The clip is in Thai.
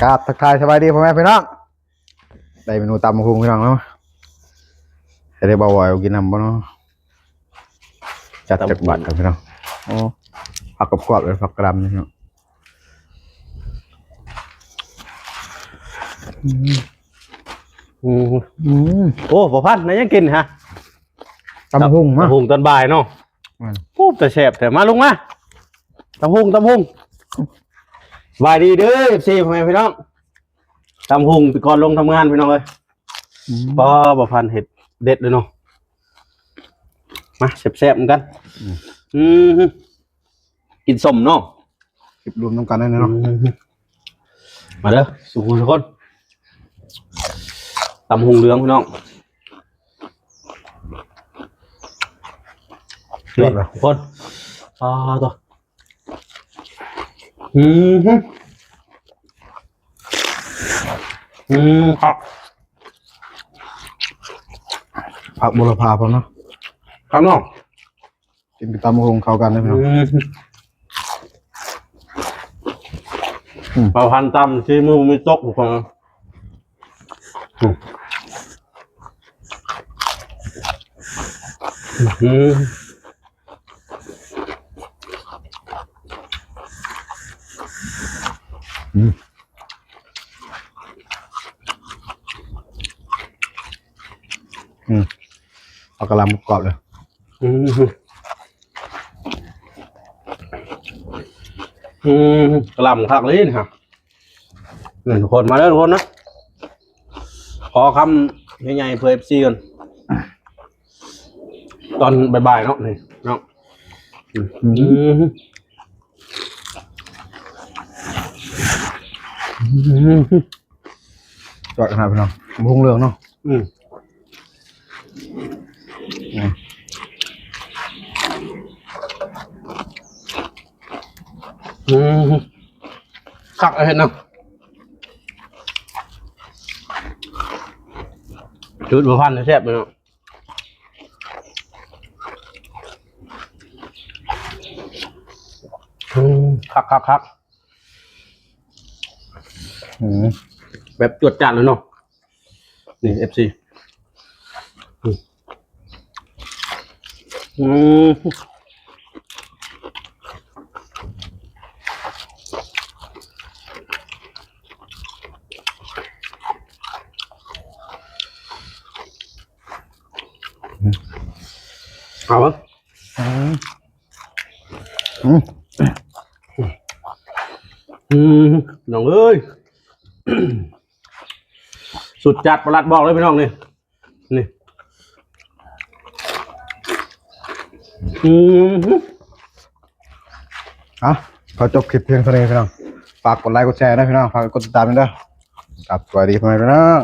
กราบทักทายสบายดีพ่อแม่พี่น้องได้เมนูตำมะฮุงพี่น้องเนาะให้ได้เบาไหวกินน้ำบ่เนาะจัดจักบัตรครับพี่น้องโอ้ผักกรอบๆเลยผักกระดำนี่เนาะโอ้บ่พันนายยังกินฮะตำมะฮุงมั้ย ตำหุงตอนบ่ายเนาะปุ๊บแต่แซ่บแต่มาลงมาตำหุงบายดีเด้อFCพ่อแม่พี่น้องตำหุงก่อนลงทำงานพี่น้องเอ้ยบ่พันเห็ดเด็ดเลยเนาะมาแซ่บๆเหมือนกันกินส้มเนาะ คิดรวมน้ำกันได้เนาะ มาเด้อสู่ทุกคนตำหุงเหลืองพี่น้องนี่ทุกคนตัวผักบุรพาพอเนาะ ข้างนอก กินกับตำมะฮุงเข้ากันได้พี่น้องเป่าพันตำที่มือมีตกทุกคนเอากระลำกรอบเลยกระหล่ำคักเลยนะครับนี่ทุกคนมาแล้วทุกคนนะขอคำใหญ่ๆเพื่อ FC กันตอนบ่ายๆเนาะนี่เนาะจอดขนาดพี่น้องมะฮุงเหลืองเนาะคักเห็นเนาะจุดบ่พันแซ่บเลยเนาะคักแบบจวดจัดเลยเนาะนี่ FC เอาวะน้องเอ้ย สุดจัดประหลัดบอกเลยพี่น้องนี่ขอจบคลิปเพียงเท่านี้พี่น้องฝากกดไลค์กดแชร์นะพี่น้องฝากกดติดตามด้วยครับสวัสดีพ่อแม่พี่น้อง